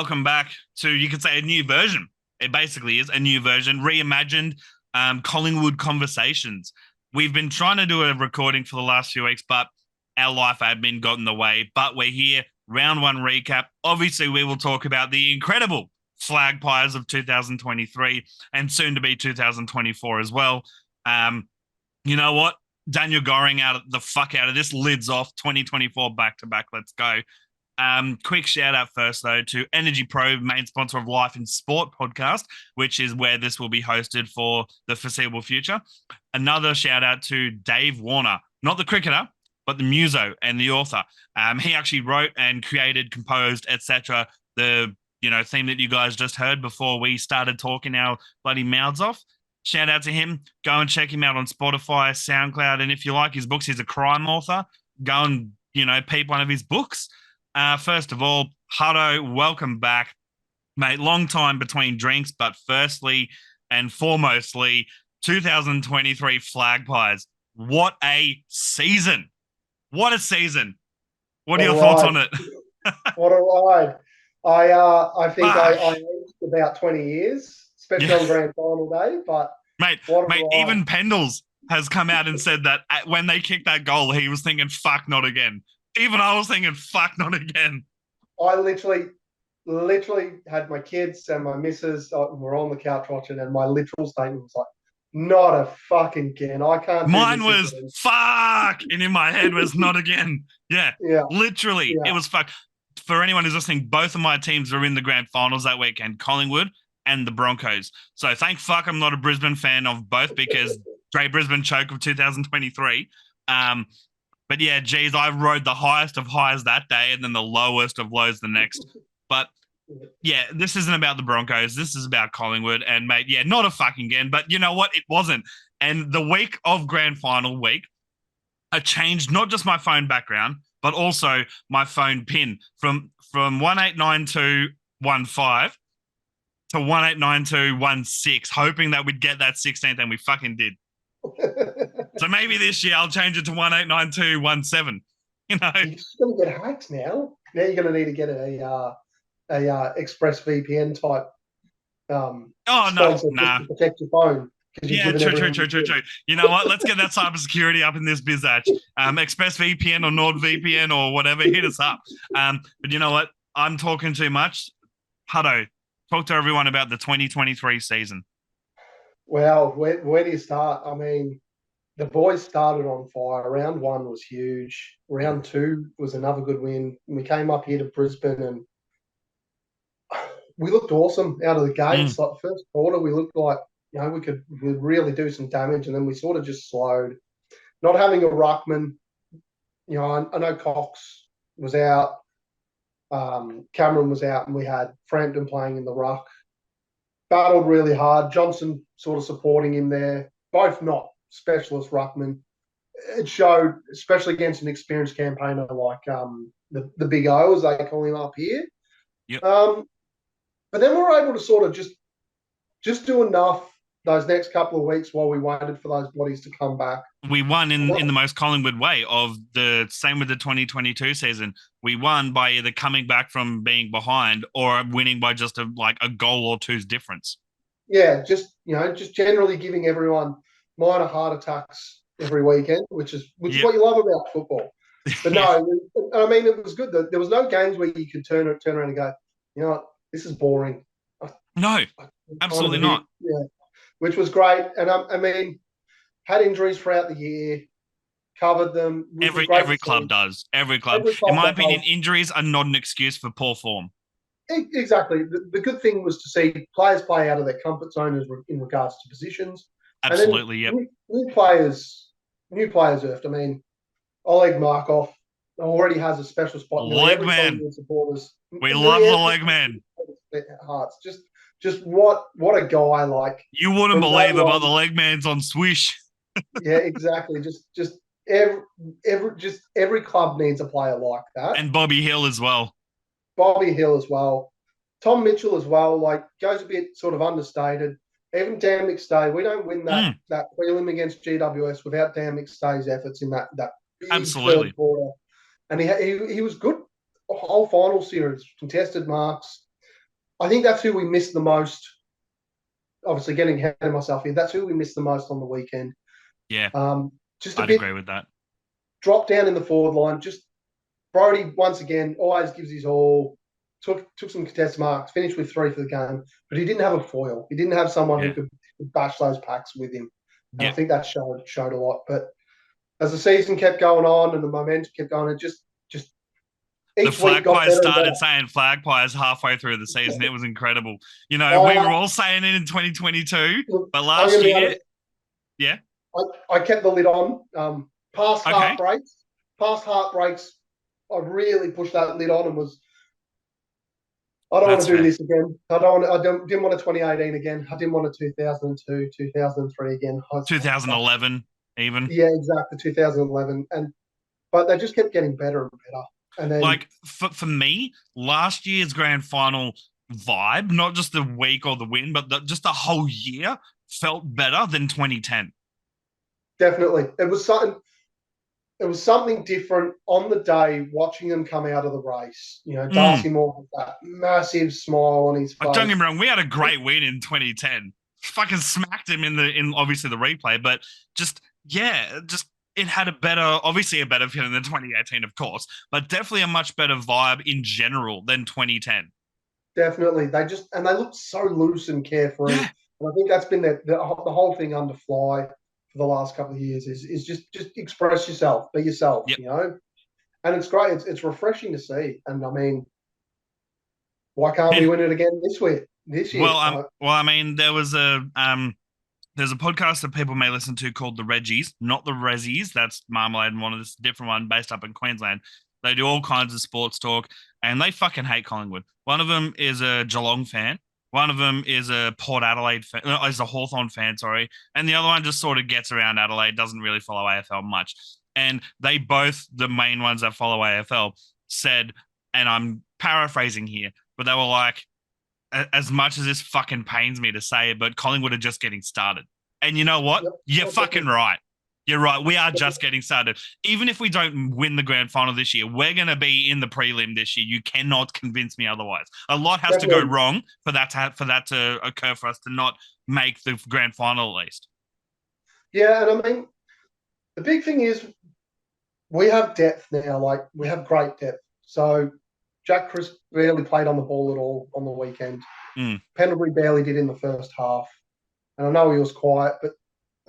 welcome back to, you could say, a new version. It basically is a new version, reimagined Collingwood Conversations. We've been trying to do a recording for the last few weeks, but our life admin got in the way. But we're here, round one recap. Obviously, we will talk about the incredible flag pies of 2023 and soon to be 2024 as well. You know what? Daniel Goring out of this. Lids off 2024 back to back. Let's go. Quick shout out first though to Energy Pro, main sponsor of Life in Sport podcast, which is where this will be hosted for the foreseeable future. Another shout out to Dave Warner, not the cricketer, but the muso and the author. He actually wrote and created, composed, etc. the theme that you guys just heard before we started talking our bloody mouths off. Shout out to him. Go and check him out on Spotify, SoundCloud, and if you like his books, he's a crime author. Go and peep one of his books. First of all, Huddo, welcome back, mate. Long time between drinks, but firstly and foremostly, 2023 flag pies. What a season! What a season! What are your thoughts on it? What a ride! I think I aged about 20 years, especially on grand final day. But mate, even Pendles has come out and said that when they kicked that goal, he was thinking, "Fuck, not again." Even I was thinking, "Fuck, not again." I literally had my kids and my missus were on the couch watching, and my literal statement was like, "Not a fucking again. I can't." Mine was again. Fuck, and in my head was not again. Yeah. Literally, it was fuck. For anyone who's listening, both of my teams are in the grand finals that weekend, Collingwood and the Broncos. So thank fuck I'm not a Brisbane fan of both because Great Brisbane choke of 2023. But yeah, geez, I rode the highest of highs that day and then the lowest of lows the next. But yeah, this isn't about the Broncos. This is about Collingwood. And mate, yeah, not a fucking again. But you know what? It wasn't. And the week of grand final week, I changed not just my phone background, but also my phone pin from 189215 to 189216, hoping that we'd get that 16th, and we fucking did. So maybe this year I'll change it to 189217. You're just going to get hacked now. Now you're going to need to get a Express VPN type. No. To protect your phone. Yeah, true. You know what? Let's get that cybersecurity up in this bizatch. Express VPN or NordVPN or whatever, hit us up. But you know what? I'm talking too much. Huddo, talk to everyone about the 2023 season. Well, where do you start? I mean, the boys started on fire. Round one was huge. Round two was another good win. We came up here to Brisbane and we looked awesome out of the gates. Like the first quarter, we looked like we could really do some damage, and then we sort of just slowed. Not having a ruckman, I know Cox was out, Cameron was out, and we had Frampton playing in the ruck. Battled really hard. Johnson sort of supporting him there. Both not specialist ruckmen. It showed, especially against an experienced campaigner like the Big O, as they call him up here. Yep. But then we were able to sort of just do enough those next couple of weeks while we waited for those bodies to come back. We won in the most Collingwood way of the same with the 2022 season. We won by either coming back from being behind or winning by just a goal or two's difference. Yeah, just generally giving everyone minor heart attacks every weekend, which is what you love about football. But no, I mean, it was good. There was no games where you could turn around and go, you know what, this is boring. No, absolutely not. Yeah. Which was great. And I mean, had injuries throughout the year, covered them. Every club does. Every club. In my opinion, injuries are not an excuse for poor form. Exactly. The good thing was to see players play out of their comfort zone in regards to positions. Absolutely, yep. New players earthed. I mean, Oleg Markov already has a special spot. Leg man. Supporters. We love the leg man. Hearts. Just what a guy, like. You wouldn't believe about the leg man's on Swish. Yeah, exactly. Just every club needs a player like that. And Bobby Hill as well. Tom Mitchell as well, like, goes a bit sort of understated. Even Dan McStay, we don't win that prelim against GWS without Dan McStay's efforts in that big absolutely third quarter. And he was good. Whole final series, contested marks. I think that's who we missed the most. Obviously, getting ahead of myself here, that's who we missed the most on the weekend. Yeah, Just a I'd bit agree with that. drop down in the forward line. Just Brody once again always gives his all. Took some contest marks, finished with 3 for the game, but he didn't have a foil. He didn't have someone who Yeah, could bash those packs with him, and I yeah. think that showed a lot. But as the season kept going on and the momentum kept going, it just The each week flag got pies better and started better. saying flag pies halfway through the season. It was incredible. You know, we were I all saying it in 2022, look, but I'm going last to be year, honest. yeah, I kept the lid on. Past okay, heartbreaks, I really pushed that lid on and was. I don't want that's to do fair. this again. Didn't want a 2018 again. I didn't want a 2002, 2003 again. 2011, even. Yeah, exactly. 2011, but they just kept getting better and better. And then Like for me, last year's grand final vibe, not just the week or the win, but just the whole year felt better than 2010. definitely, it was something. It was something different on the day watching them come out of the race. You know, Mm. Darcy Moore with that massive smile on his Don't get face. me wrong, we had a great win in 2010. Fucking smacked him in obviously the replay, but just yeah, just it had a better, obviously a better feeling than 2018, of course, but definitely a much better vibe in general than 2010. Definitely, they looked so loose and carefree. Yeah, And I think that's been the whole thing under Fly for the last couple of years is just express yourself, be yourself, yep. you know. And it's great. It's refreshing to see. And I mean, why can't we Yeah. win it again this week? This year, I mean, there's a podcast that people may listen to called the Reggies, not the Rezzies. That's Marmalade and one of this different one based up in Queensland. They do all kinds of sports talk, and they fucking hate Collingwood. One of them is a Geelong fan. One of them is a Port Adelaide fan, is a Hawthorn fan, sorry. And the other one just sort of gets around Adelaide, doesn't really follow AFL much. And they both, the main ones that follow AFL, said, and I'm paraphrasing here, but they were like, as much as this fucking pains me to say it, but Collingwood are just getting started. And you know what? yep, You're fucking definitely, right. You're right. We are just definitely. getting started. Even if we don't win the grand final this year, we're going to be in the prelim this year. You cannot convince me otherwise. A lot has to go Definitely. wrong for that to occur for us to not make the grand final at least. Yeah, and I mean, the big thing is we have depth now. Like we have great depth. So Jack Chris barely played on the ball at all on the weekend. Mm. Pendlebury barely did in the first half. And I know he was quiet, but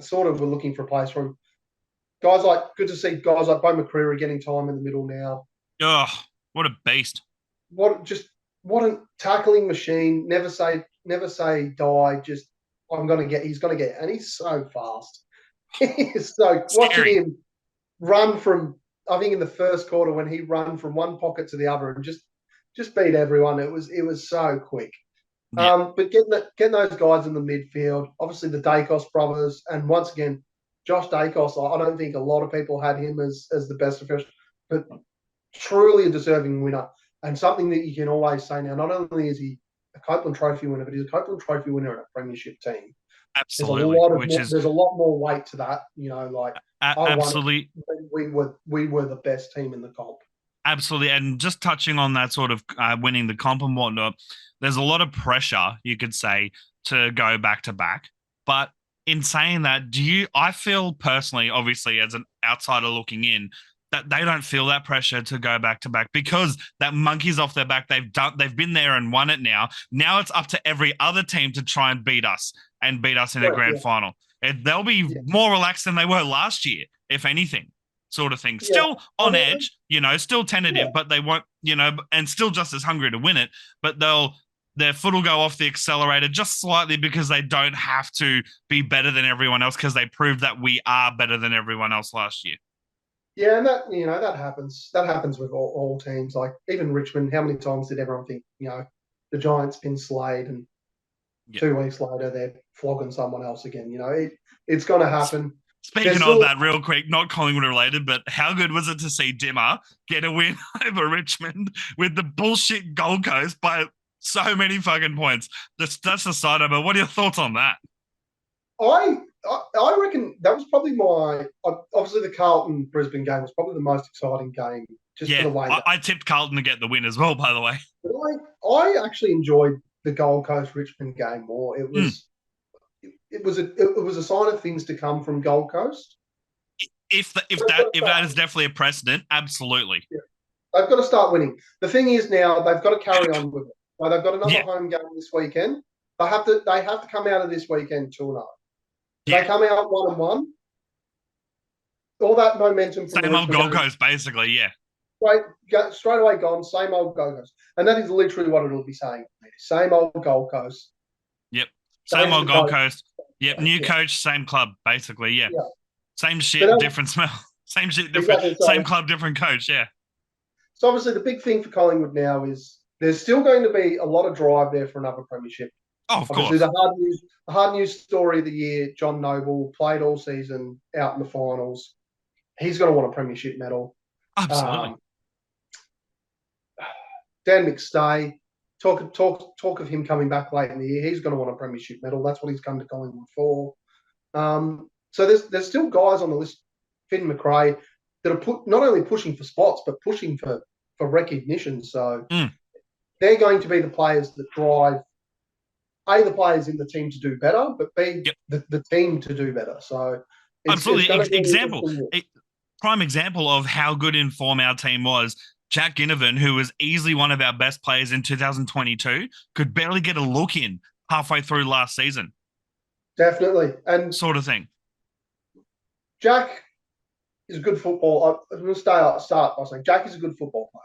sort of we're looking for a place for him. Good to see guys like Bo McCreary getting time in the middle now. Oh, what a beast. What a tackling machine. Never say die. Just he's gonna get, and he's so fast. He's so watching Scary. him run from, I think in the first quarter when he ran from one pocket to the other and just beat everyone. It was so quick. Yeah. But getting those guys in the midfield, obviously the Dacos brothers, and once again, Josh Dacos. I don't think a lot of people had him as the best official, but truly a deserving winner and something that you can always say now. Not only is he a Copeland Trophy winner, but he's a Copeland Trophy winner in a premiership team. Absolutely. Which is There's a lot more weight to that. You know, like I won it. absolutely We were the best team in the comp. Absolutely. And just touching on that sort of winning the comp and whatnot, there's a lot of pressure, you could say, to go back to back. But in saying that, I feel personally, obviously, as an outsider looking in, that they don't feel that pressure to go back to back because that monkey's off their back. They've been there and won it now. Now it's up to every other team to try and beat us in a Right, grand yeah, final. They'll be yeah, more relaxed than they were last year, if anything sort of thing. yeah. Still I on mean, edge, still yeah, tentative, but they won't, and still just as hungry to win it. But their foot will go off the accelerator just slightly because they don't have to be better than everyone else because they proved that we are better than everyone else last year. yeah, and that happens. That happens with all teams. Like even Richmond. How many times did everyone think the Giants been slayed, and Yeah. 2 weeks later they're flogging someone else again? It's going to happen. There's Speaking of still that, real quick, not Collingwood related, but how good was it to see Dimmer get a win over Richmond with the bullshit Gold Coast by so many fucking points? That's the side of it. What are your thoughts on that? I reckon that was probably obviously the Carlton Brisbane game was probably the most exciting game just for Yeah, the way that I tipped Carlton to get the win as well, by the way. I actually enjoyed the Gold Coast Richmond game more. It Mm. was it was a sign of things to come from Gold Coast. If that is definitely a precedent, absolutely. Yeah. They've got to start winning. The thing is now they've got to carry on with it. So they've got another Yeah, home game this weekend. They have to come out of this weekend 2-0. If yeah. they come out 1-1, all that momentum from the Same old Richmond Gold game Coast, basically. Yeah. straight away gone. Same old Gold Coast, and that is literally what it'll be saying. Same old Gold Coast. Yep. Same Change old the Gold coach. Coast. Yep. New Yeah, coach, same club, basically. Yeah. yeah. Same But shit, different smell. Same shit, different. exactly. Same club, different coach. Yeah. So obviously the big thing for Collingwood now is there's still going to be a lot of drive there for another premiership. Oh, of Obviously, course. the hard news story of the year, John Noble played all season out in the finals. He's going to want a premiership medal. Absolutely. Dan McStay, talk of him coming back late in the year. He's going to want a premiership medal. That's what he's come to Collingwood for. So there's still guys on the list, Finn McRae, that are not only pushing for spots but pushing for recognition. So they're going to be the players that drive the players in the team to do better, but B, Yep. the team to do better. So Absolutely. going to be Example. Prime example of how good in form our team was. Jack Ginnivan, who was easily one of our best players in 2022, could barely get a look in halfway through last season. Definitely. And sort of thing. Jack is a good football. I'm going to start by saying Jack is a good football player.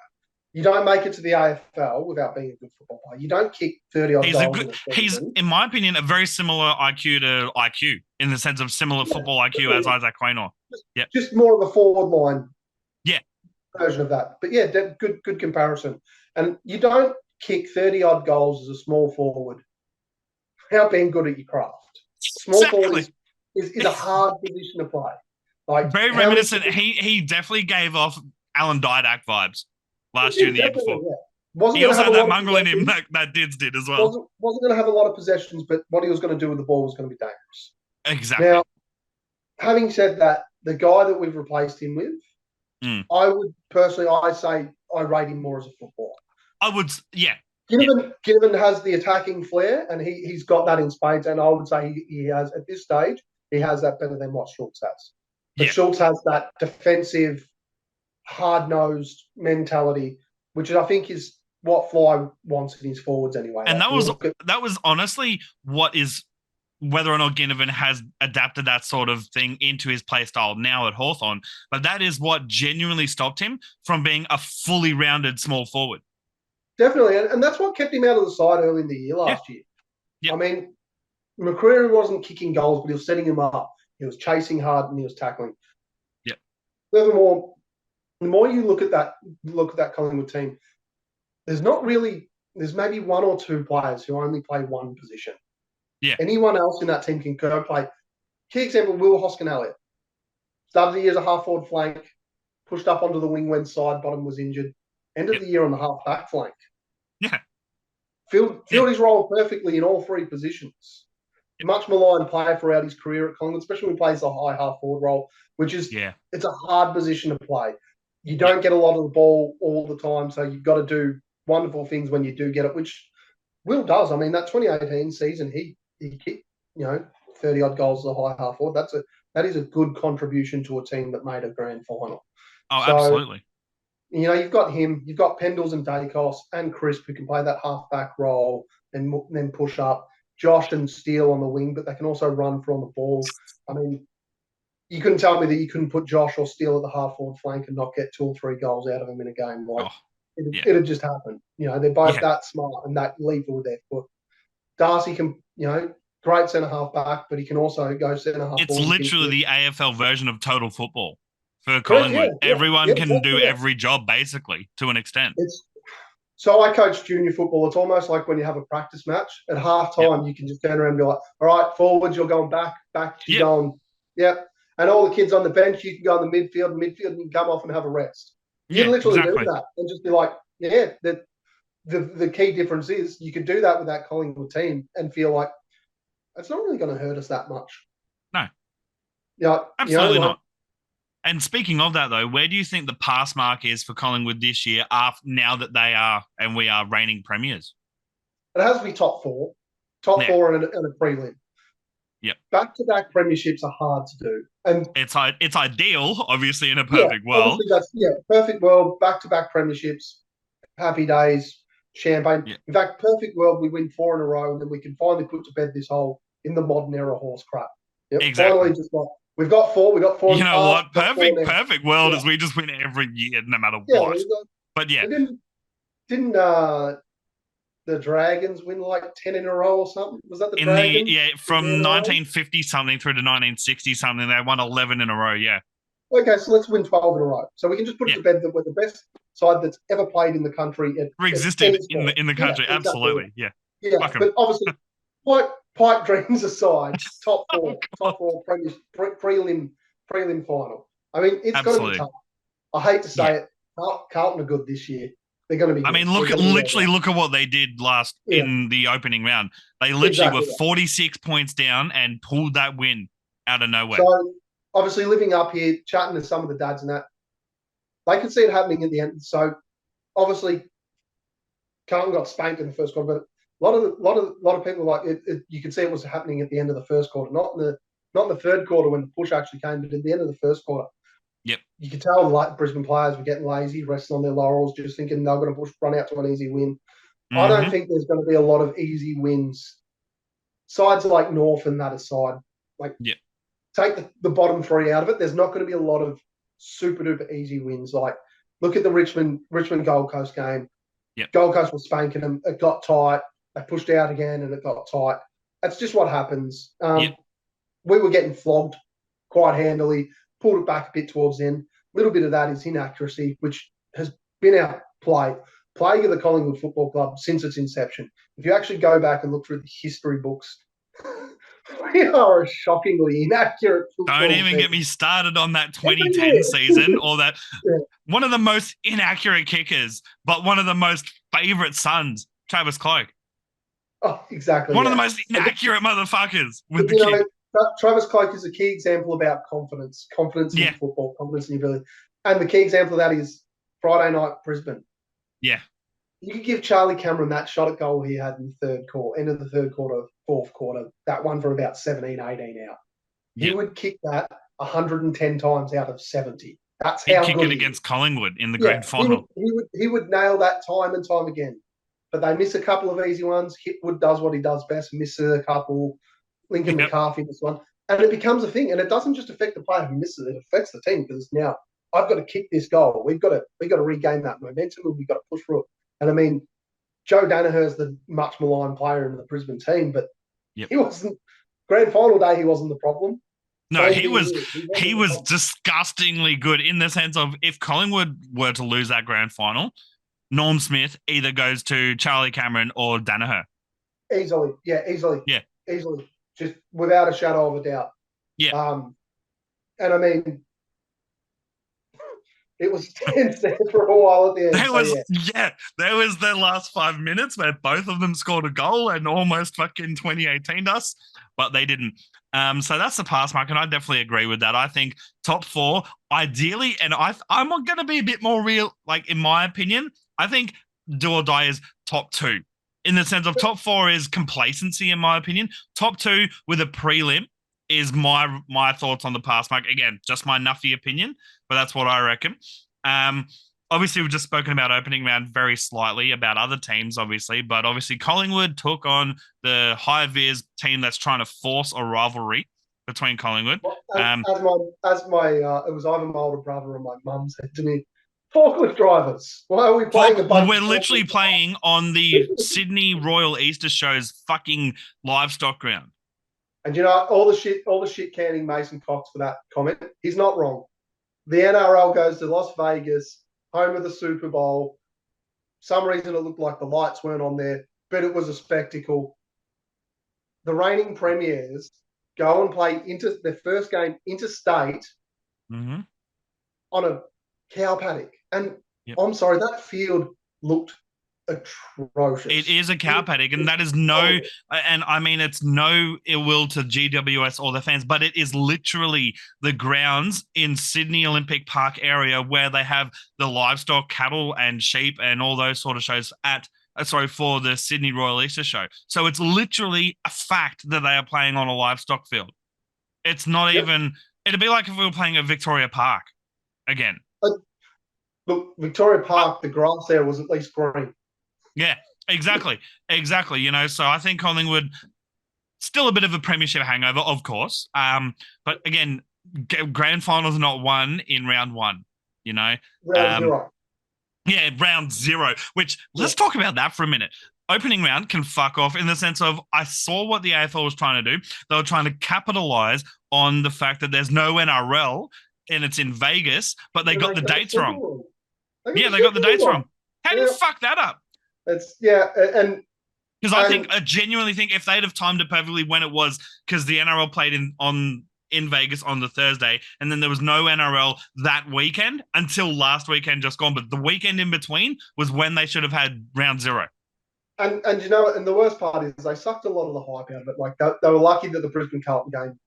You don't make it to the AFL without being a good football player. You don't kick 30 odd goals. He's, in my opinion, a very similar IQ to IQ in the sense of similar football IQ as Isaac Quaynor. Yeah, just more of a forward line. Yeah, version of that. But yeah, good comparison. And you don't kick 30 odd goals as a small forward without being good at your craft. Small forward is a hard position to play. Like very reminiscent. He definitely gave off Alan Didak vibes last year and the year before. Yeah. He also had that mongrel in him that Dids did as well. Wasn't going to have a lot of possessions, but what he was going to do with the ball was going to be dangerous. Exactly. Now, having said that, the guy that we've replaced him with, I would personally, I rate him more as a footballer. I would, yeah. Ginnivan has the attacking flair, and he's got that in spades. And I would say he has, at this stage, he has that better than what Schultz has. But Schultz has that defensive, hard-nosed mentality, which I think is what Fly wants in his forwards anyway. And that was honestly what is whether or not Ginnivan has adapted that sort of thing into his play style now at Hawthorn. But that is what genuinely stopped him from being a fully rounded small forward. Definitely. And that's what kept him out of the side early in the year last year. I mean, McCreary wasn't kicking goals, but he was setting him up. He was chasing hard and he was tackling. Yeah. Furthermore, the more you look at that Collingwood team, there's maybe one or two players who only play one position. Yeah. Anyone else in that team can go play. Key example, Will Hoskin-Elliott. Started the year as a half-forward flank, pushed up onto the wing when side bottom was injured. Ended the year on the half-back flank. Yeah. Filled his role perfectly in all three positions. Much maligned player throughout his career at Collingwood, especially when he plays the high half-forward role, which is it's a hard position to play. You don't get a lot of the ball all the time, so you've got to do wonderful things when you do get it, which Will does. I mean, that 2018 season, he kicked 30 odd goals as a high half forward. That is a good contribution to a team that made a grand final. Oh, so, absolutely. You've got him, you've got Pendles and Dacos and Crisp who can play that half-back role and then push up. Josh and Steele on the wing, but they can also run from the ball. I mean, you couldn't tell me that you couldn't put Josh or Steele at the half-forward flank and not get 2 or 3 goals out of them in a game. It'd just happen. They're both that smart and that lethal with their foot. Darcy can, great centre-half back, but he can also go centre-half. It's literally the AFL version of total football for Collingwood. Everyone can do every job, basically, to an extent. So I coach junior football. It's almost like when you have a practice match. At half-time, you can just turn around and be like, all right, forwards, you're going back, you're going, And all the kids on the bench, you can go in the midfield, and you can come off and have a rest. You can literally do that and just be like, the key difference is you could do that with that Collingwood team and feel like it's not really going to hurt us that much. No. Absolutely not. And speaking of that, though, where do you think the pass mark is for Collingwood this year now that we are reigning premiers? It has to be top four, Yeah. and a prelim. Yep. Back-to-back premierships are hard to do, and It's ideal, obviously, in a yeah, perfect world. obviously that's perfect world. Back-to-back premierships, happy days, champagne. Yeah. In fact, perfect world, we win 4 in a row, and then we can finally put to bed this whole in the modern era horse crap. Yep, Exactly. finally, just like we've got 4, we got 4 in You the know past, what? we've got 4 Perfect, now. perfect world Yeah, is we just win every year, no matter yeah. what. But yeah, We didn't the Dragons win like 10 in a row or something? Was that the Dragons? from 1950 something through to 1960 something, they won 11 in a row. Yeah. Okay, so let's win 12 in a row. So we can just put it Yeah. to bed that we're the best side that's ever played in the country at Existed any in sport. the country. Yeah, exactly. Absolutely. Yeah. Yeah, Fuck 'em. but obviously, pipe dreams aside, top Oh, God. four prelim final. I mean, it's going to be Absolutely. tough. I hate to Yeah. say it. Carlton are good this year. They're going to be I good. mean, They're going to be all right. look at what they did last Yeah, in the opening round. They literally were exactly. 46 points down and pulled that win out of nowhere. So obviously, living up here, chatting to some of the dads and that, they could see it happening in the end. So obviously, Carlton got spanked in the first quarter, but a lot of people like it. You could see it was happening at the end of the first quarter, not in the third quarter when the push actually came, but at the end of the first quarter. Yep. You could tell like Brisbane players were getting lazy, resting on their laurels, just thinking they're going to run out to an easy win. I don't think there's going to be a lot of easy wins. Sides like North and that aside, like Yep. take the bottom 3 out of it. There's not going to be a lot of super duper easy wins. Like look at the Richmond Gold Coast game. Yep. Gold Coast was spanking them. It got tight. They pushed out again, and it got tight. That's just what happens. Yep. We were getting flogged quite handily. Pulled it back a bit towards the end. A little bit of that is inaccuracy, which has been our plague of the Collingwood Football Club since its inception. If you actually go back and look through the history books, we are a shockingly inaccurate football Don't even team. get me started on that 2010 season or that one of the most inaccurate kickers, but one of the most favourite sons, Travis Cloak. Oh, exactly. One of the most inaccurate motherfuckers with the kick. Travis Cloak is a key example about confidence in football, confidence in your ability. And the key example of that is Friday night Brisbane. Yeah. You could give Charlie Cameron that shot at goal he had in the third quarter, end of the third quarter, fourth quarter, that one for about 17, 18 out. He would kick that 110 times out of 70. That's how He'd kick it against Collingwood in the grand final. He would nail that time and time again. But they miss a couple of easy ones. Hipwood does what he does best, misses a couple. Lincoln McCarthy this one. And it becomes a thing. And it doesn't just affect the player who misses it, it affects the team because now I've got to kick this goal. We've got to regain that momentum and we've got to push through it. And I mean, Joe Danaher's the much maligned player in the Brisbane team, but he wasn't grand final day, he wasn't the problem. No, he was disgustingly good in the sense of if Collingwood were to lose that grand final, Norm Smith either goes to Charlie Cameron or Danaher. Easily. Just without a shadow of a doubt. Yeah. And I mean, it was tense there for a while at the end. There was the last 5 minutes where both of them scored a goal and almost fucking 2018'd us, but they didn't. So that's the pass mark, and I definitely agree with that. I think top 4, ideally, and I'm going to be a bit more real, like in my opinion, I think do or die is top 2. In the sense of top 4 is complacency, in my opinion. Top 2 with a prelim is my thoughts on the pass mark. Again, just my nuffy opinion, but that's what I reckon. Obviously, we've just spoken about opening round very slightly about other teams, obviously, but obviously Collingwood took on the high vis team that's trying to force a rivalry between Collingwood. It was either my older brother or my mum said to me, forklift drivers. Why are we playing we're literally playing on the Sydney Royal Easter Show's fucking livestock ground. And you know, all the shit canning Mason Cox for that comment. He's not wrong. The NRL goes to Las Vegas, home of the Super Bowl. Some reason it looked like the lights weren't on there, but it was a spectacle. The reigning premiers go and play their first game interstate on a cow paddock. And I'm sorry, that field looked atrocious. It is a cow paddock, and that is and I mean, it's no ill will to GWS or the fans, but it is literally the grounds in Sydney Olympic Park area where they have the livestock, cattle and sheep and all those sort of shows at for the Sydney Royal Easter Show. So it's literally a fact that they are playing on a livestock field. It's not Yep. even. It'd be like if we were playing at Victoria Park again. Look, Victoria Park, the grass there was at least green. Yeah, exactly, exactly. So I think Collingwood still a bit of a premiership hangover, of course. But again, grand finals not won in round one. Round zero. Yeah, round zero. Which let's talk about that for a minute. Opening round can fuck off in the sense of I saw what the AFL was trying to do. They were trying to capitalize on the fact that there's no NRL and it's in Vegas, but they got the dates wrong. Yeah, they got the dates wrong. How do you fuck that up? And because I genuinely think if they'd have timed it perfectly when it was, because the NRL played in Vegas on the Thursday, and then there was no NRL that weekend until last weekend just gone. But the weekend in between was when they should have had round zero. And and the worst part is they sucked a lot of the hype out of it. Like they were lucky that the Brisbane Carlton game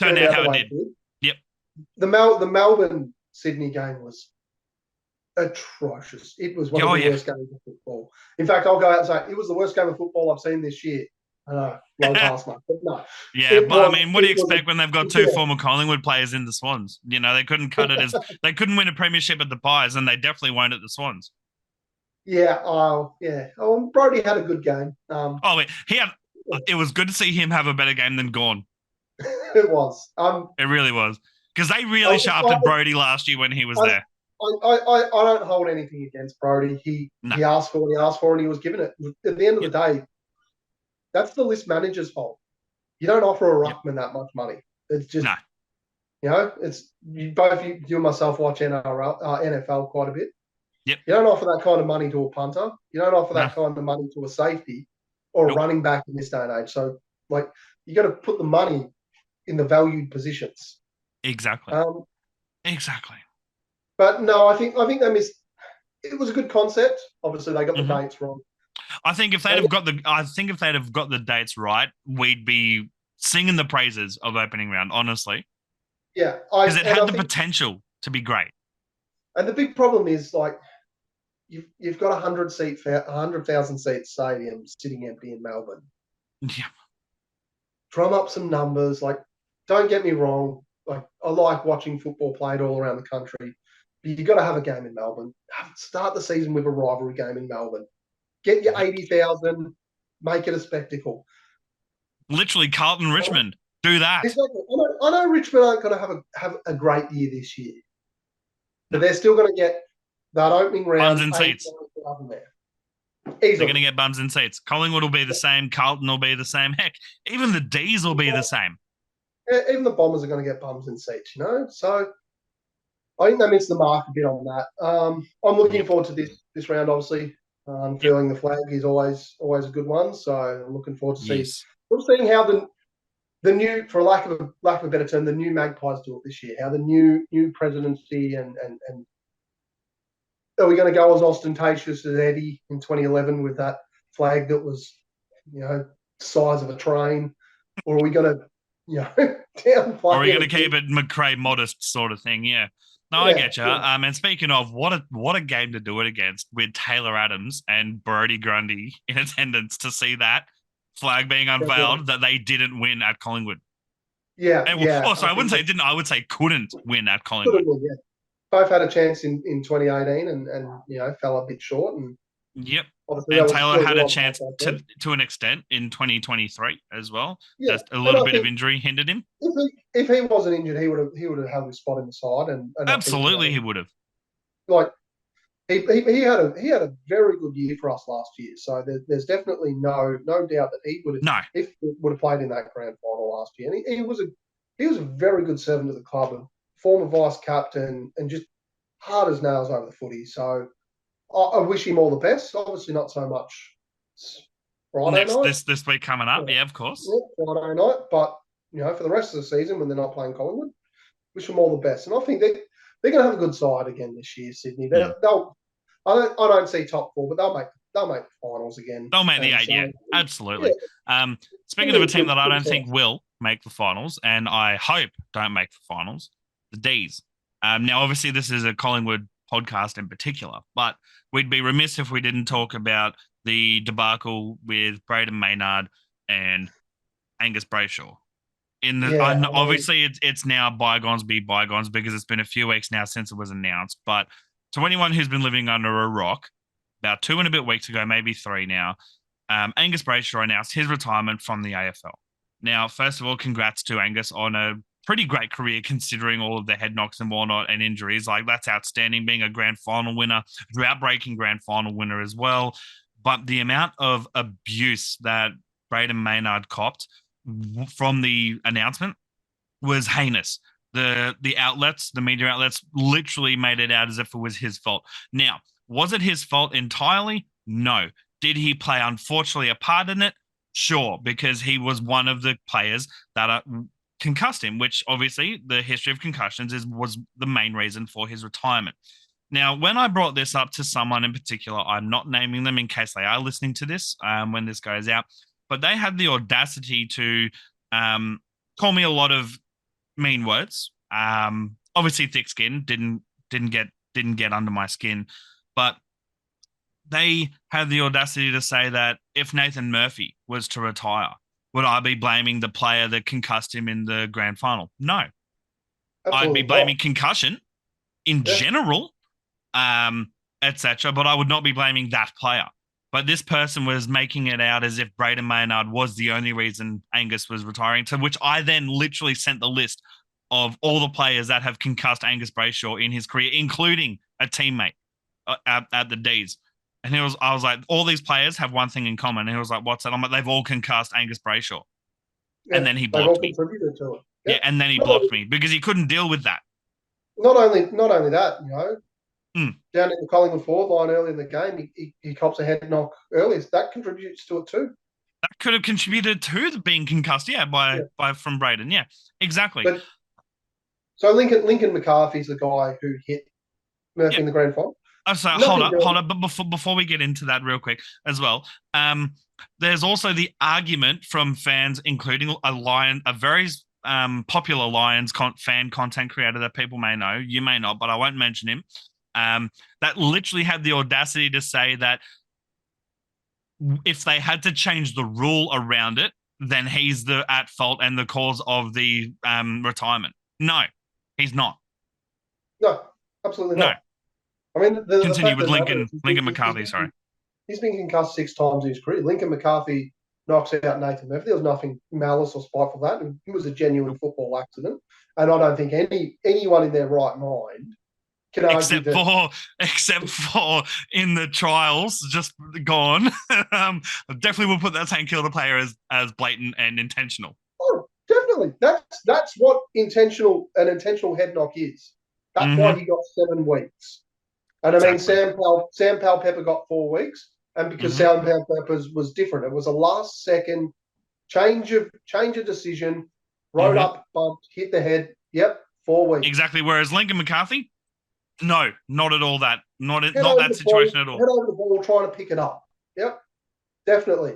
turned out how it did. Yep. The Melbourne Sydney game was atrocious. It was one of the worst games of football. In fact, I'll go out and say it was the worst game of football I've seen this year. I know, low pass, mate, but no. Yeah, but what do you expect when they've got two former Collingwood players in the Swans? They couldn't cut it they couldn't win a premiership at the Pies, and they definitely won't at the Swans. Yeah, yeah. Brody had a good game. It was good to see him have a better game than Gawn. It was. It really was. Because they really shafted Brody last year when he was there. I don't hold anything against Brody. He asked for what he asked for, and he was given it. At the end of the day, that's the list manager's fault. You don't offer a ruckman that much money. It's just, it's you and myself watch NFL quite a bit. Yep. You don't offer that kind of money to a punter. You don't offer that kind of money to a safety or a running back in this day and age. So, you got to put the money in the valued positions. Exactly. Exactly. But no, I think they missed. It was a good concept. Obviously, they got the dates wrong. I think if they'd have got the dates right, we'd be singing the praises of opening round. Honestly, yeah, because it had the potential to be great. And the big problem is you've got 100,000 seat stadium sitting empty in Melbourne. Yeah, drum up some numbers. Don't get me wrong. I like watching football played all around the country. But you got to have a game in Melbourne. Start the season with a rivalry game in Melbourne. Get your 80,000. Make it a spectacle. Literally, Carlton, Richmond, do that. Exactly. I know Richmond aren't going to have a great year this year, but they're still going to get that opening round. Bums in seats. They're going to get bums in seats. Collingwood will be the same. Carlton will be the same. Heck, even the D's will be the same. Even the Bombers are going to get bums in seats, So I think they missed the mark a bit on that. I'm looking forward to this round, obviously. Feeling the flag is always a good one, so I'm looking forward to seeing how the new, for lack of a better term, the new Magpies do it this year. How the new presidency and are we going to go as ostentatious as Eddie in 2011 with that flag that was, size of a train, or are we going to, downplay? Or are we going to keep it McRae modest sort of thing? Yeah. No, I get you. Yeah. And speaking of, what a game to do it against with Taylor Adams and Brodie Grundy in attendance to see that flag being unveiled that they didn't win at Collingwood. Yeah. I wouldn't say didn't. I would say couldn't win at Collingwood. Yeah. Both had a chance in 2018 and fell a bit short. And yep. And Taylor had a chance to an extent in 2023 as well. Yeah. Just a little bit of injury hindered him. If he wasn't injured, he would have held his spot in the side. And absolutely, he would have. He had a very good year for us last year. So there's definitely no doubt that he would have played in that grand final last year. And he was a very good servant of the club, and former vice captain, and just hard as nails over the footy. So I wish him all the best. Obviously, not so much Friday night. This week coming up, yeah, of course. Yeah, Friday night, but for the rest of the season when they're not playing Collingwood, wish them all the best. And I think they're going to have a good side again this year, Sydney. I don't see top four, but they'll make the finals again. They'll make the 8, yeah, absolutely. Yeah. Speaking of a team that I don't think will make the finals, and I hope don't make the finals, the D's. Now, obviously, this is a Collingwood podcast in particular. But we'd be remiss if we didn't talk about the debacle with Braden Maynard and Angus Brayshaw. Obviously it's now bygones be bygones because it's been a few weeks now since it was announced. But to anyone who's been living under a rock, about 2 and a bit weeks ago, maybe 3 now, Angus Brayshaw announced his retirement from the AFL. Now, first of all, congrats to Angus on a pretty great career considering all of the head knocks and whatnot and injuries. Like, that's outstanding, being a grand final winner, drought-breaking grand final winner as well. But the amount of abuse that Braden Maynard copped from the announcement was heinous. The outlets, the media outlets, literally made it out as if it was his fault. Now, was it his fault entirely? No. Did he play, unfortunately, a part in it? Sure, because he was one of the players that concussed him, which obviously the history of concussions was the main reason for his retirement. Now, when I brought this up to someone in particular, I'm not naming them in case they are listening to this when this goes out, but they had the audacity to call me a lot of mean words. Obviously, thick skin didn't get under my skin, but they had the audacity to say that if Nathan Murphy was to retire, would I be blaming the player that concussed him in the grand final? No. Absolutely. I'd be blaming concussion in general, etc., but I would not be blaming that player. But this person was making it out as if Braden Maynard was the only reason Angus was retiring, to which I then literally sent the list of all the players that have concussed Angus Brayshaw in his career, including a teammate at the D's. And I was like, all these players have one thing in common. And he was like, what's that? I'm like, they've all concussed Angus Brayshaw. Yeah, and then he blocked me. To it. Yeah, and then he blocked me because he couldn't deal with that. Not only that, down in the Collingwood forward line early in the game, he cops a head knock early. That contributes to it too. That could have contributed to being concussed, from Braden. Yeah, exactly. But, so Lincoln McCarthy's the guy who hit Murphy in the grand final. So hold up. But before we get into that real quick as well, there's also the argument from fans, including a very popular Lions fan content creator that people may know. You may not, but I won't mention him. That literally had the audacity to say that if they had to change the rule around it, then he's at fault and the cause of the retirement. No, he's not. No, absolutely not. No. I mean, continue with Lincoln McCarthy. Sorry, he's been concussed 6 times in his career. Lincoln McCarthy knocks out Nathan Murphy. There was nothing malice or spiteful that. It was a genuine football accident, and I don't think anyone in their right mind can argue except for in the trials just gone. Definitely will put that same kill the player as blatant and intentional. Oh, definitely. That's what an intentional head knock is. That's why he got 7 weeks. And I mean, Sam Powell-Pepper got 4 weeks, and because Sam Powell-Pepper was different, it was a last-second change of decision, rode up, bumped, hit the head. Yep, 4 weeks. Exactly. Whereas Lincoln McCarthy, no, not at all. Not that situation at all. Head over the ball, trying to pick it up. Yep, definitely.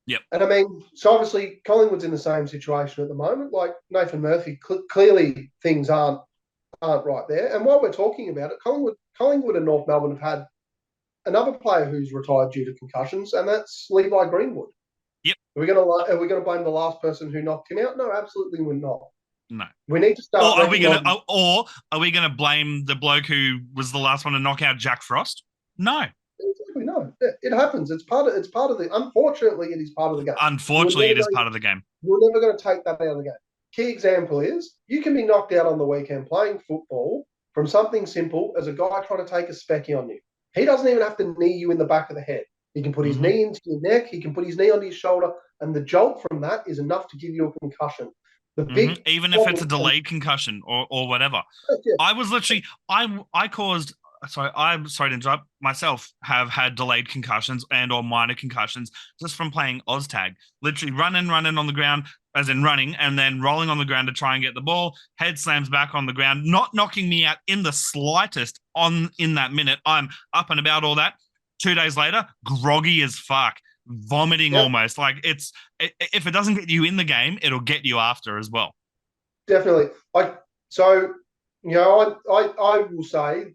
Yep. And I mean, so obviously Collingwood's in the same situation at the moment. Like Nathan Murphy, clearly things aren't right there. And while we're talking about it, Collingwood and North Melbourne have had another player who's retired due to concussions, and that's Levi Greenwood. Yep. Are we going to blame the last person who knocked him out? No, absolutely we're not. No. We need to start. Or are we going to blame the bloke who was the last one to knock out Jack Frost? No. Exactly, no. It happens. It's part of the. Unfortunately, it is part of the game. Unfortunately, it is part of the game. We're never going to take that out of the game. Key example is you can be knocked out on the weekend playing football from something simple as a guy trying to take a specky on you. He doesn't even have to knee you in the back of the head. He can put his knee into your neck. He can put his knee onto your shoulder, and the jolt from that is enough to give you a concussion. Even if it's a delayed concussion or whatever. Yeah. I was literally I'm sorry to interrupt. Myself have had delayed concussions and or minor concussions just from playing OzTag. Literally running on the ground, as in running, and then rolling on the ground to try and get the ball. Head slams back on the ground, not knocking me out in the slightest in that minute. I'm up and about all that. 2 days later, groggy as fuck, vomiting almost. Like if it doesn't get you in the game, it'll get you after as well. Definitely. I will say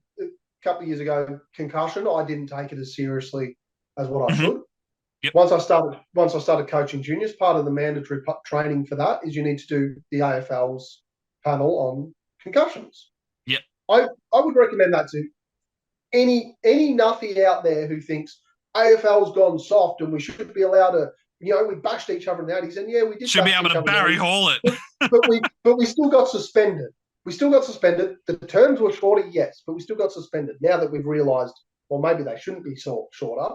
couple of years ago, concussion, I didn't take it as seriously as what I Mhm. should. Yep. Once I started coaching juniors, part of the mandatory training for that is you need to do the AFL's panel on concussions. Yep. I would recommend that to any nuffy out there who thinks AFL's gone soft and we should be allowed to, we bashed each other in the 80s, and yeah, we did Should be bash able each to other in the Barry 80s, Hall it. but we still got suspended. We still got suspended. The terms were shorter, yes, but we still got suspended. Now that we've realised, well, maybe they shouldn't be shorter,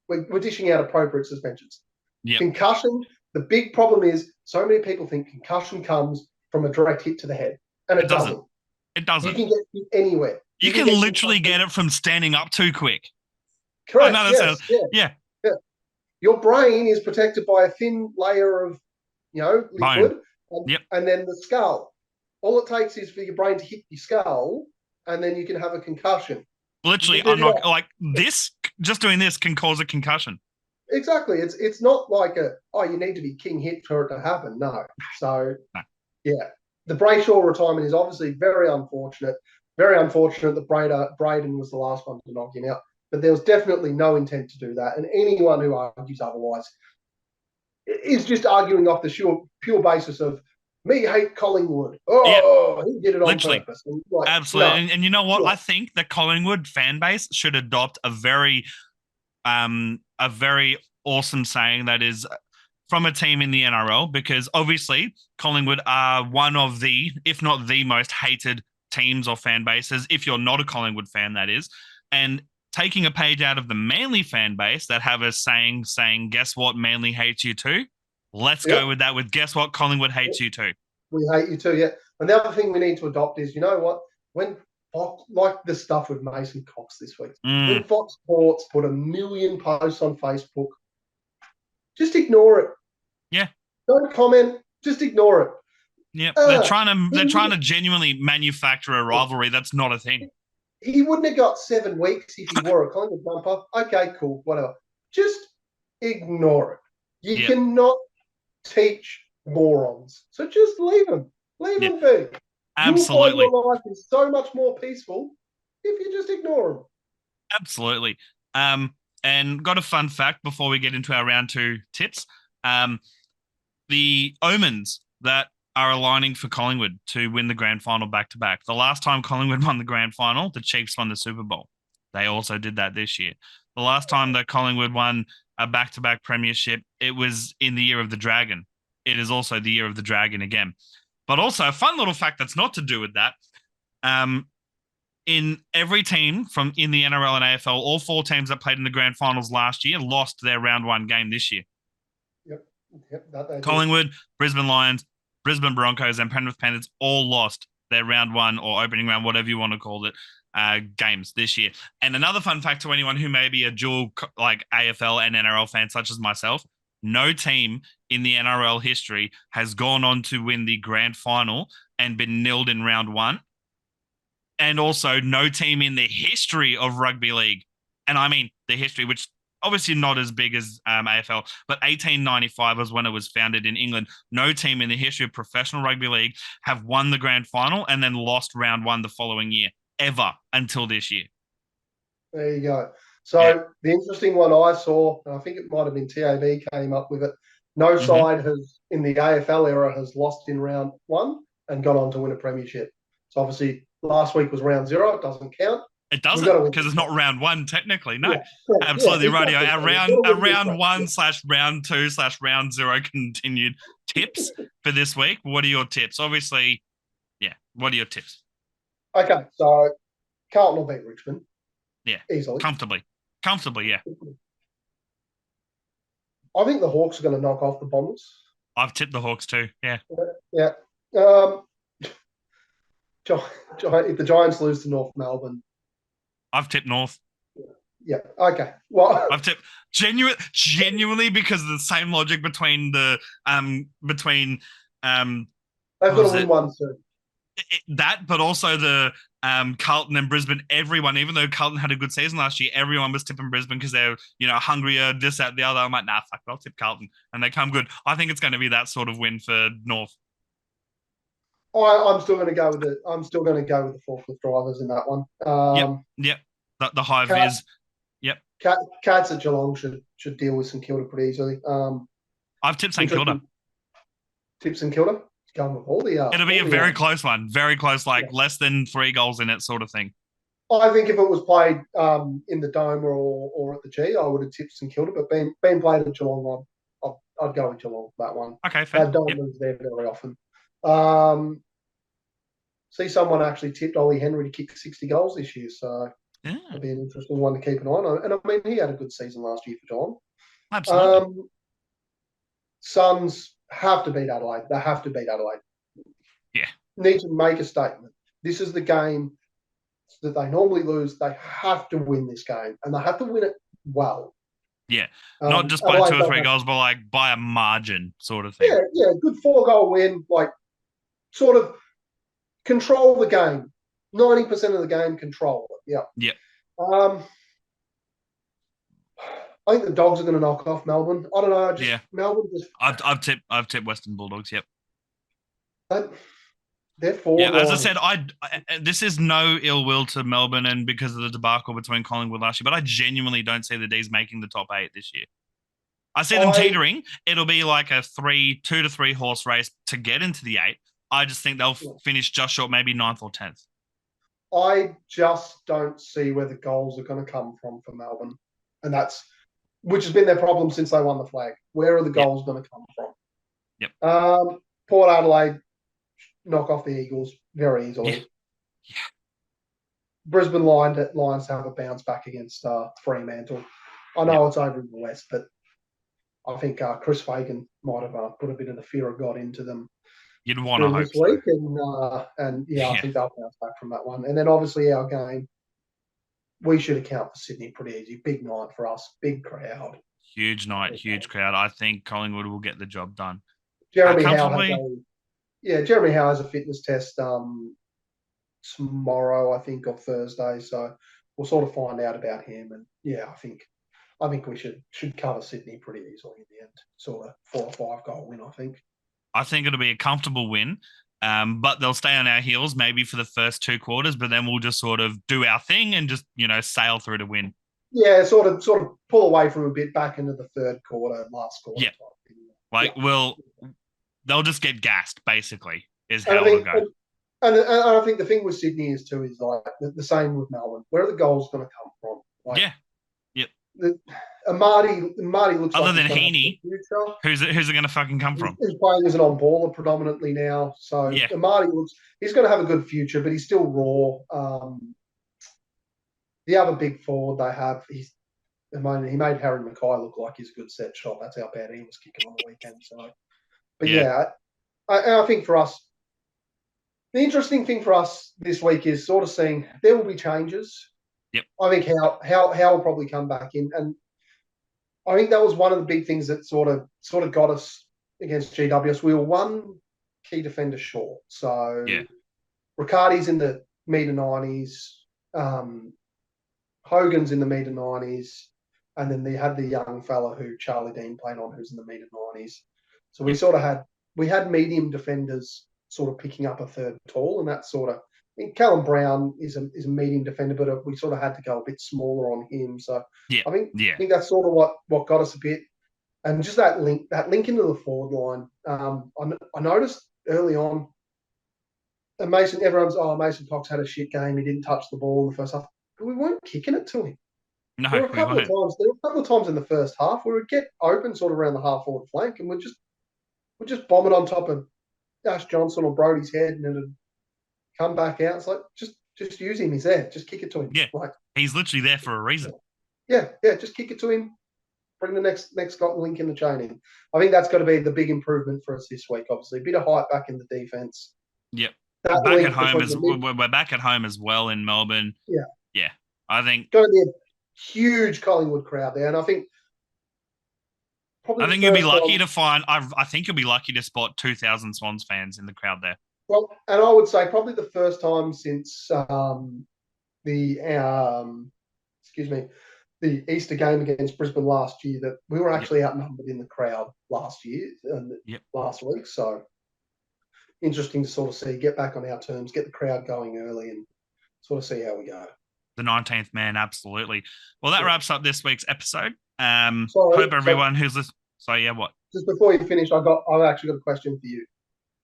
we're dishing out appropriate suspensions. Yep. Concussion, the big problem is so many people think concussion comes from a direct hit to the head, and it doesn't. It doesn't. You can get hit anywhere. You can literally get it from standing up too quick. Correct. Oh, no, yes. yeah. Your brain is protected by a thin layer of, liquid, and then the skull. All it takes is for your brain to hit your skull, and then you can have a concussion. Literally, I'm not like this. Just doing this can cause a concussion. Exactly. It's not like you need to be king hit for it to happen. No. So, yeah, the Brayshaw retirement is obviously very unfortunate. Very unfortunate that Braden was the last one to knock him out. But there was definitely no intent to do that. And anyone who argues otherwise is just arguing off the pure basis of me hate Collingwood. He did it on purpose. Absolutely. No. And you know what? I think the Collingwood fan base should adopt a very awesome saying that is from a team in the NRL, because obviously Collingwood are one of the, if not the most hated teams or fan bases, if you're not a Collingwood fan, that is. And taking a page out of the Manly fan base that have a saying, guess what, Manly hates you too. Let's go with that, with guess what, Collingwood hates you too. We hate you too, yeah. And the other thing we need to adopt is, you know what, when Fox, like the stuff with Mason Cox this week, when Fox Sports put 1 million posts on Facebook, just ignore it. Yeah. Don't comment, just ignore it. Yeah, they're trying to genuinely manufacture a rivalry. That's not a thing. He wouldn't have got 7 weeks if he wore a Collingwood jumper. Okay, cool, whatever. Just ignore it. You cannot teach morons, so just leave them. Leave them be. Absolutely. You'll find your life is so much more peaceful if you just ignore them. Absolutely. And got a fun fact before we get into our round 2 tips. The omens that are aligning for Collingwood to win the grand final back-to-back. The last time Collingwood won the grand final, the Chiefs won the Super Bowl. They also did that this year. The last time that Collingwood won a back-to-back premiership, it was in the year of the Dragon. It is also the year of the Dragon again. But also, a fun little fact that's not to do with that, in every team from in the NRL and AFL, all 4 teams that played in the grand finals last year lost their round 1 game this year. Yep. Collingwood, Brisbane Lions, Brisbane Broncos, and Penrith Panthers all lost their round 1 or opening round, whatever you want to call it, games this year. And another fun fact to anyone who may be a dual like AFL and NRL fan, such as myself, no team in the NRL history has gone on to win the grand final and been nilled in round 1. And also no team in the history of rugby league, and I mean the history, which obviously not as big as AFL, but 1895 was when it was founded in England. No team in the history of professional rugby league have won the grand final and then lost round 1 the following year, ever, until this year. There you go. So the interesting one I saw, and I think it might have been TAB came up with it, no side has, in the AFL era, has lost in round 1 and gone on to win a premiership. So obviously last week was round 0. It doesn't count. It doesn't, because it's not round 1 technically. No, absolutely right. Our round 1/round 2/round 0 continued tips for this week. What are your tips? Obviously, what are your tips? Okay, so Carlton will beat Richmond. Yeah, easily, comfortably. Yeah. I think the Hawks are going to knock off the Bombers. I've tipped the Hawks too. Yeah. If the Giants lose to North Melbourne, I've tipped North. Yeah. Okay. Well, I've tipped genuinely because of the same logic between the they've got to win one soon. That, but also the Carlton and Brisbane. Everyone, even though Carlton had a good season last year, everyone was tipping Brisbane because they're hungrier, this, that, the other. I'm like, nah, fuck it, I'll tip Carlton, and they come good. I think it's going to be that sort of win for North. I'm still going to go with the forklift drivers in that one. Yep. The high Cat, vis. Yep. Cats at Geelong should deal with St Kilda pretty easily. I've tipped St Kilda. Interesting tips St Kilda. Going with It'll be a very close one. Very close, like less than 3 goals in it sort of thing. I think if it was played in the Dome or at the G, I would have tipped St Kilda. But being played at Geelong, I'd go with Geelong for that one. Okay, fair. Don't lose there very often. See someone actually tipped Ollie Henry to kick 60 goals this year, so it'll be an interesting one to keep an eye on. And I mean, he had a good season last year for Geelong. Absolutely. Suns have to beat Adelaide. They have to beat Adelaide. Yeah. Need to make a statement. This is the game that they normally lose. They have to win this game, and they have to win it well. Yeah, not just by Adelaide 2 or 3 goals, but like by a margin sort of thing. Yeah, good 4-goal win. Like, sort of control the game. 90% of the game, control it. Yeah. I think the Dogs are going to knock off Melbourne. I don't know. Melbourne just. I've tipped Western Bulldogs. Yep. They're four. Yeah, as I said, this is no ill will to Melbourne and because of the debacle between Collingwood last year, but I genuinely don't see the D's making the top 8 this year. I see them teetering. It'll be like a 2 to 3 horse race to get into the 8. I just think they'll finish just short, maybe 9th or 10th. I just don't see where the goals are going to come from for Melbourne, and which has been their problem since they won the flag. Where are the goals going to come from? Yep. Port Adelaide knock off the Eagles very easily. Yeah. Brisbane Lions have a bounce back against Fremantle. I know it's over in the West, but I think Chris Fagan might have put a bit of the fear of God into them. You'd want to hope this week, and I think they'll bounce back from that one. And then obviously our game, we should account for Sydney pretty easy. Big night for us, big crowd. Huge night, huge crowd. I think Collingwood will get the job done. Jeremy Howe has a fitness test tomorrow, I think, or Thursday. So we'll sort of find out about him. And I think we should cover Sydney pretty easily in the end. Sort of 4 or 5 goal win, I think. I think it'll be a comfortable win, but they'll stay on our heels maybe for the first 2 quarters, but then we'll just sort of do our thing and just, sail through to win. Yeah, sort of pull away from a bit back into the third quarter, last quarter. Yeah. They'll just get gassed, basically, is how it'll go. And I think the thing with Sydney is like the same with Melbourne. Where are the goals going to come from? Marty looks other than Heaney, who's it going to fucking come from? He's playing as an on-baller predominantly now. So Marty he's going to have a good future, but he's still raw. The other big forward they have, he made Harry Mackay look like he's a good set shot. That's how bad he was kicking on the weekend. So, but I think for us, the interesting thing for us this week is sort of seeing there will be changes. Yep. I think how will probably come back in, and I think that was one of the big things that sort of got us against GWS. We were one key defender short. So Riccardi's in the mid-90s, Hogan's in the mid-90s, and then they had the young fella who Charlie Dean played on who's in the mid-90s. So we had medium defenders sort of picking up a third tall, and that sort of, I think Callum Brown is a medium defender, but we sort of had to go a bit smaller on him. So I think that's sort of what got us a bit, and just that link into the forward line. I noticed early on, and Mason Cox had a shit game. He didn't touch the ball in the first half, but we weren't kicking it to him. No, there were a couple of times in the first half where we'd get open sort of around the half forward flank, and we'd just bomb it on top of Ash Johnson or Brody's head, and it'd come back out. It's like, just use him. He's there. Just kick it to him. Yeah, he's literally there for a reason. Yeah. Just kick it to him. Bring the next link in the chain in. I think that's got to be the big improvement for us this week. Obviously, a bit of height back in the defense. Yep. We're back at home as well in Melbourne. Yeah. I think going to be a huge Collingwood crowd there, and I think. You'll be lucky to find. I think you'll be lucky to spot 2,000 Swans fans in the crowd there. Well, and I would say probably the first time since the Easter game against Brisbane last year that we were actually outnumbered in the crowd last week. So interesting to sort of get back on our terms, get the crowd going early, and sort of see how we go. The 19th man, absolutely. Well, that Yeah. wraps up this week's episode. Sorry, Hope so everyone who's listening. So yeah, what? just before you finish, I've actually got a question for you.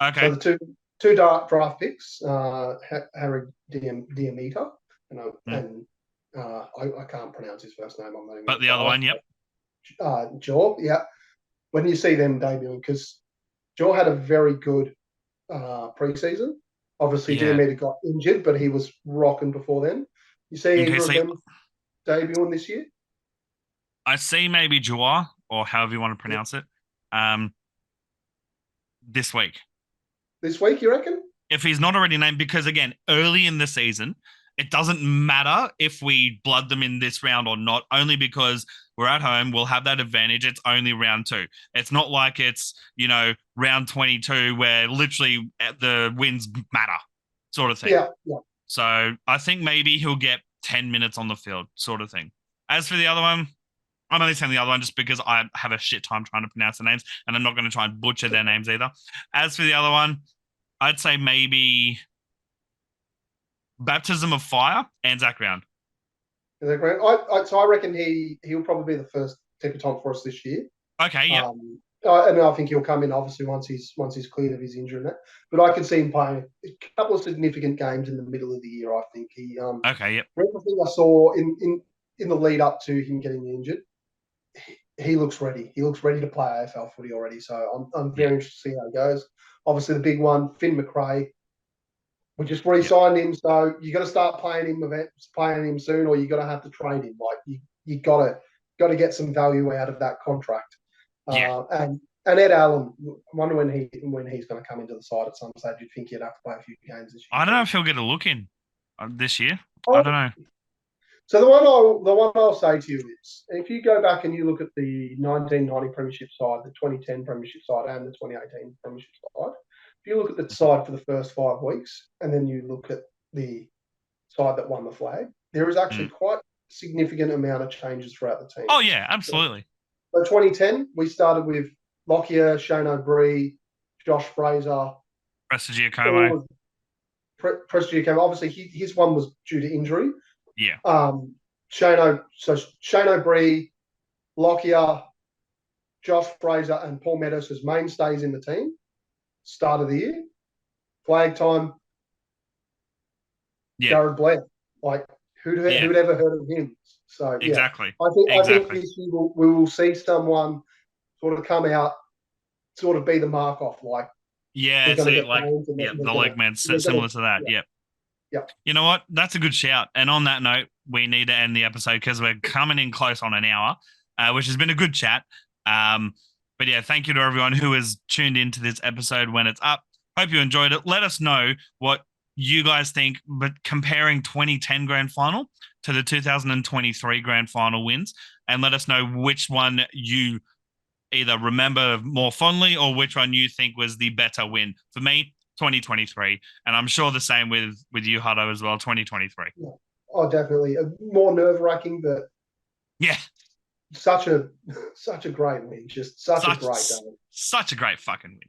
So Okay. the two draft picks, Harry Diamita, Mm. and I can't pronounce his first name. I'm not even But going to the other try. one, yep. Jaw, yeah. When you see them debuting, because Jaw had a very good preseason. Obviously, Yeah. Diamita got injured, but he was rocking before then. You see Okay, either of so them debuting this year? I see maybe Joa, or however you want to pronounce it, um, this week. This week, you reckon? If he's not already named, because again, early in the season, it doesn't matter if we blood them in this round or not, only because we're at home, we'll have that advantage. It's only round two. It's not like it's, round 22 where literally the wins matter, sort of thing. Yeah, yeah. So I think maybe he'll get 10 minutes on the field, sort of thing. As for the other one, I'm only saying the other one just because I have a shit time trying to pronounce the names, and I'm not going to try and butcher their names either. As for the other one, I'd say maybe Baptism of Fire and Zach Round. So I reckon he'll probably be the first debutant for us this year. Okay, yep. And I think he'll come in obviously once he's cleared of his injury and that. But I can see him playing a couple of significant games in the middle of the year. I think Okay, yep. everything I saw in the lead up to him getting injured, he looks ready. He looks ready to play AFL footy already. So I'm very interested to see how it goes. Obviously, the big one, Finn McRae. We just re-signed him, so you got to start playing him soon, or you got to have to trade him. Like you got to get some value out of that contract. Yeah. And Ed Allen, I wonder when he's going to come into the side at some stage. You'd think he'd have to play a few games this year. I don't know if he'll get a look in this year. Oh, I don't know. so the one I'll say to you is, if you go back and you look at the 1990 Premiership side, the 2010 Premiership side, and the 2018 Premiership side, if you look at the side for the first 5 weeks, and then you look at the side that won the flag, there is actually quite a significant amount of changes throughout the team. Oh, yeah, absolutely. So 2010, we started with Lockyer, Shane O'Brien, Josh Fraser, Prestigiacomo. Prestigiacomo. Obviously, his one was due to injury. Yeah. Shane O'Brien, Lockyer, Josh Fraser, and Paul Meadows as mainstays in the team. Start of the year, flag time. Yeah. Jared Blair, like who'd ever heard of him? So exactly. I think this year we will see someone sort of come out, sort of be the mark off. Like yeah, see, like the leg man similar to that. Yeah. Yep. You know what? That's a good shout. And on that note, we need to end the episode because we're coming in close on an hour, which has been a good chat. But yeah, thank you to everyone who has tuned into this episode when it's up. Hope you enjoyed it. Let us know what you guys think, but comparing 2010 grand final to the 2023 grand final wins, and let us know which one you either remember more fondly or which one you think was the better win. For me, 2023, and I'm sure the same with you, Huddo, as well. 2023. Yeah. Oh, definitely more nerve-wracking, but yeah, such a great win. Just such a great game. Such a great fucking win.